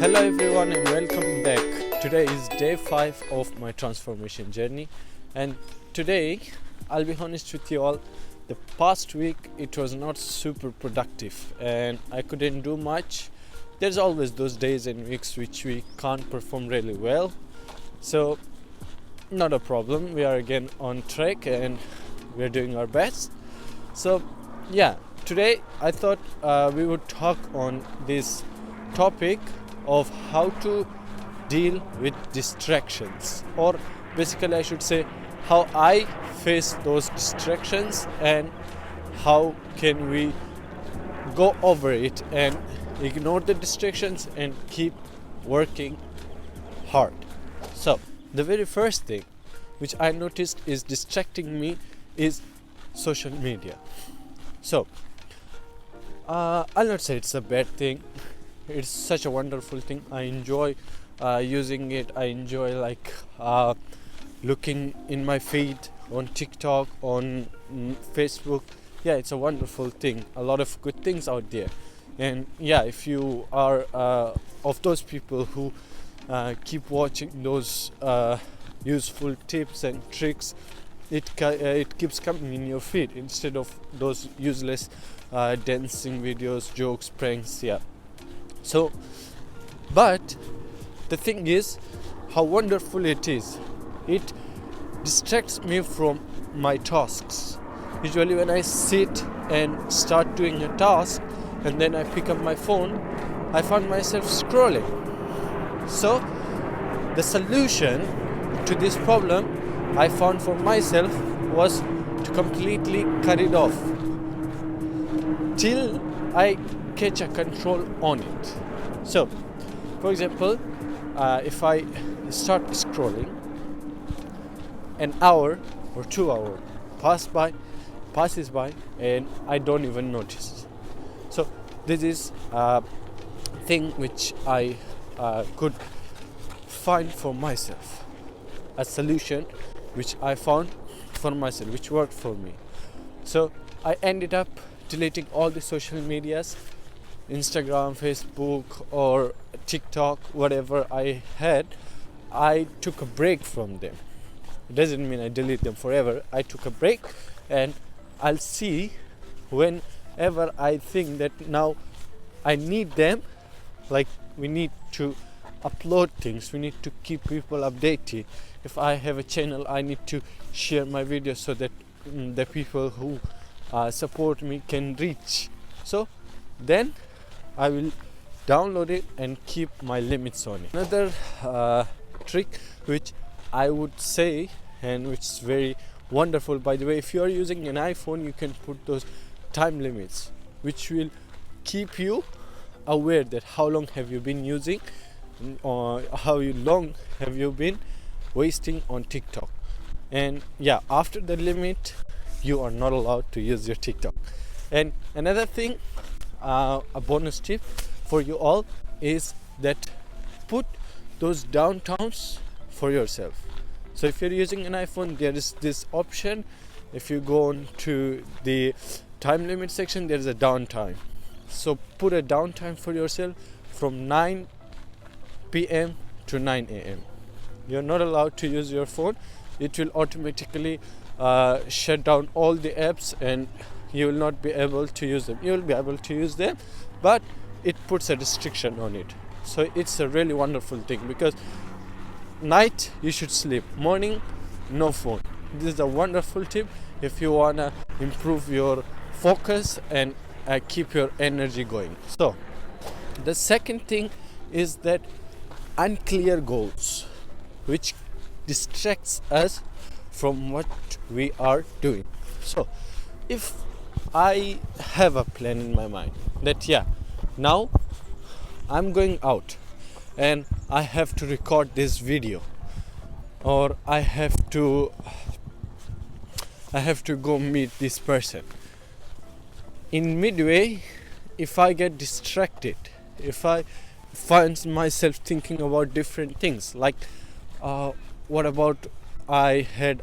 Hello everyone and welcome back. Today is day 5 of my transformation journey, and today I'll be honest with you all, the past week it was not super productive and I couldn't do much. There's always those days and weeks which we can't perform really well, so not a problem, we are again on track and we're doing our best. So yeah, today I thought we would talk on this topic of how to deal with distractions, or basically I should say how I face those distractions and how can we go over it and ignore the distractions and keep working hard. So the very first thing which I noticed is distracting me is social media. So I'll not say it's a bad thing. It's such a wonderful thing. I enjoy using it. I enjoy looking in my feed on TikTok, on Facebook. Yeah, it's a wonderful thing. A lot of good things out there. And yeah, if you are of those people who keep watching those useful tips and tricks, it keeps coming in your feed instead of those useless dancing videos, jokes, pranks. Yeah. So, but the thing is how wonderful it is. It distracts me from my tasks. Usually when I sit and start doing a task and then I pick up my phone, I find myself scrolling. So the solution to this problem I found for myself was to completely cut it off till I catch a control on it. So for example, if I start scrolling, an hour or 2 hours passes by and I don't even notice. So this is a thing which I could find for myself, a solution which I found for myself, which worked for me. So I ended up deleting all the social medias, Instagram, Facebook or TikTok, whatever I had. I took a break from them. It doesn't mean I delete them forever. I took a break and I'll see whenever I think that now I need them. Like, we need to upload things, we need to keep people updated. If I have a channel, I need to share my videos so that the people who support me can reach. So then I will download it and keep my limits on it. Another trick which I would say, and which is very wonderful by the way, if you are using an iPhone, you can put those time limits which will keep you aware that how long have you been using or how long have you been wasting on TikTok. And yeah, after the limit you are not allowed to use your TikTok. And another thing, a bonus tip for you all is that put those downtowns for yourself. So if you're using an iPhone, there is this option. If you go on to the time limit section, there is a downtime. So put a downtime for yourself from 9 p.m. to 9 a.m. You're not allowed to use your phone. It will automatically shut down all the apps and you will not be able to use them. You will be able to use them, but it puts a restriction on it. So it's a really wonderful thing, because night you should sleep, morning no phone. This is a wonderful tip if you wanna improve your focus and keep your energy going. So the second thing is that unclear goals, which distracts us from what we are doing. So if I have a plan in my mind that now I'm going out and I have to record this video, or I have to go meet this person. In midway, if I get distracted, if I find myself thinking about different things, like what about I had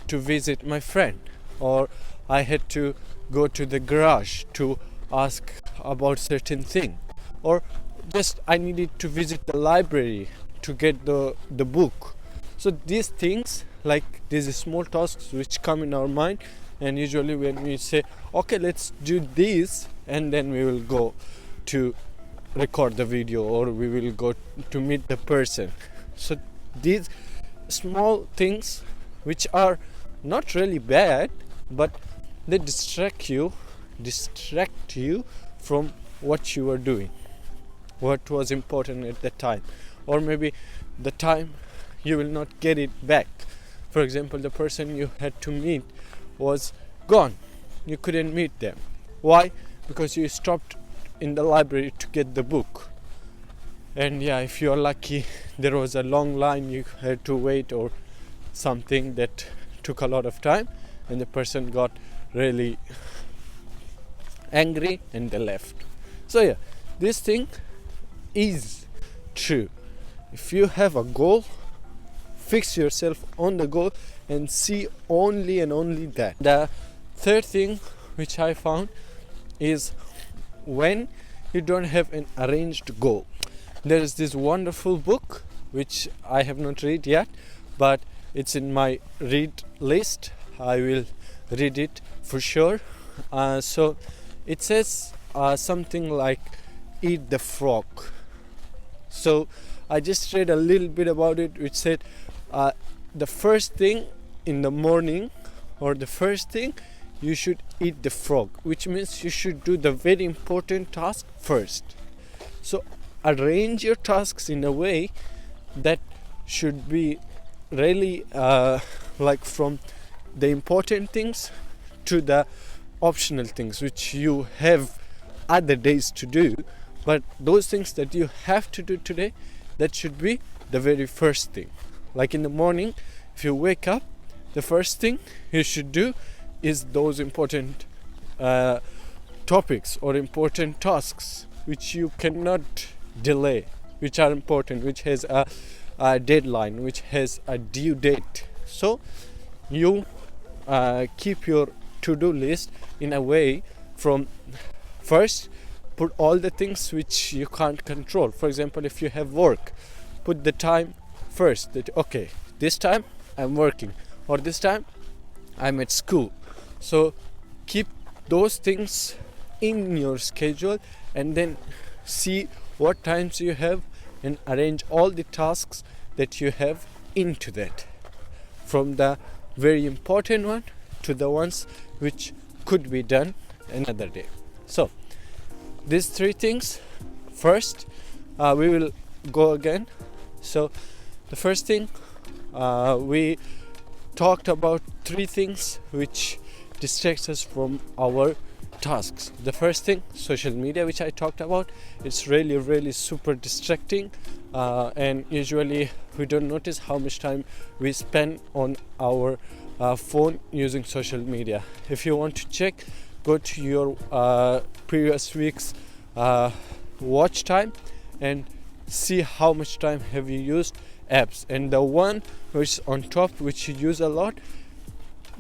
to visit my friend, or I had to go to the garage to ask about certain thing, or just I needed to visit the library to get the book. So these things, like these small tasks which come in our mind, and usually when we say, okay, let's do this, and then we will go to record the video, or we will go to meet the person. So these small things which are not really bad, but they distract you from what you were doing, what was important at the time, or maybe the time you will not get it back. For example, the person you had to meet was gone, you couldn't meet them. Why? Because you stopped in the library to get the book. And yeah, if you're lucky, there was a long line you had to wait, or something that took a lot of time, and the person got really angry and they left. So yeah, this thing is true. If you have a goal, fix yourself on the goal and see only and only that. The third thing which I found is when you don't have an arranged goal. There is this wonderful book which I have not read yet, but it's in my read list. I will read it for sure. So it says something like eat the frog. So I just read a little bit about it, which said the first thing in the morning, or the first thing, you should eat the frog, which means you should do the very important task first. So arrange your tasks in a way that should be really like from the important things to the optional things which you have other days to do, but those things that you have to do today, that should be the very first thing. Like in the morning, if you wake up, the first thing you should do is those important topics or important tasks which you cannot delay, which are important, which has a deadline, which has a due date. So you keep your to-do list in a way from first put all the things which you can't control. For example, if you have work, put the time first, that okay, this time I'm working, or this time I'm at school. So keep those things in your schedule, and then see what times you have and arrange all the tasks that you have into that, from the very important one to the ones which could be done another day. So these three things first, we will go again. So the first thing, we talked about three things which distracts us from our tasks. The first thing, social media, which I talked about. It's really super distracting, and usually we don't notice how much time we spend on our phone using social media. If you want to check, go to your previous week's watch time and see how much time have you used apps, and the one which is on top, which you use a lot,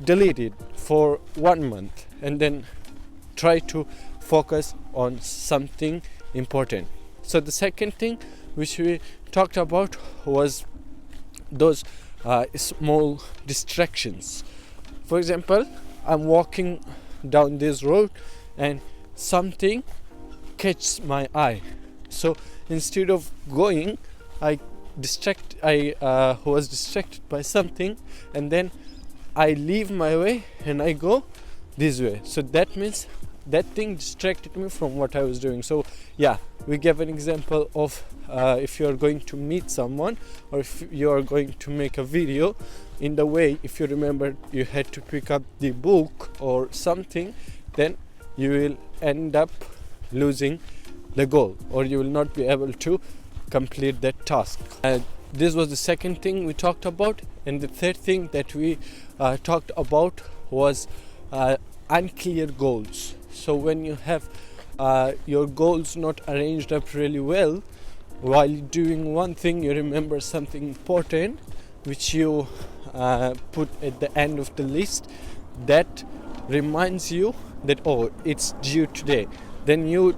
delete it for 1 month, and then try to focus on something important. So the second thing which we talked about was those small distractions. For example, I'm walking down this road and something catches my eye. So instead of going, I was distracted by something, and then I leave my way and I go this way. So that means that thing distracted me from what I was doing. So yeah, we gave an example of if you are going to meet someone, or if you are going to make a video, in the way, if you remember you had to pick up the book or something, then you will end up losing the goal, or you will not be able to complete that task. This was the second thing we talked about. And the third thing that we talked about was unclear goals. So when you have your goals not arranged up really well, while doing one thing you remember something important which you put at the end of the list, that reminds you that, oh, it's due today. Then you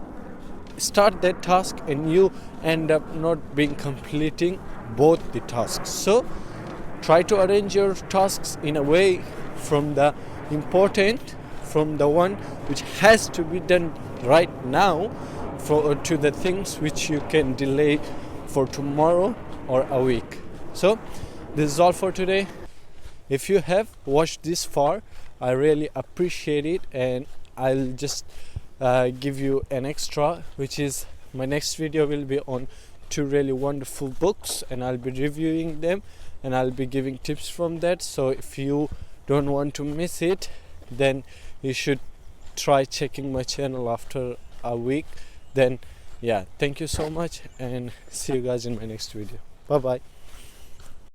start that task and you end up not being completing both the tasks. So try to arrange your tasks in a way from the important, from the one which has to be done right now, to the things which you can delay for tomorrow or a week. So this is all for today. If you have watched this far, I really appreciate it, and I'll just give you an extra, which is my next video will be on 2 really wonderful books, and I'll be reviewing them and I'll be giving tips from that. So if you don't want to miss it, then you should try checking my channel after a week. Then yeah, thank you so much, and see you guys in my next video. Bye bye.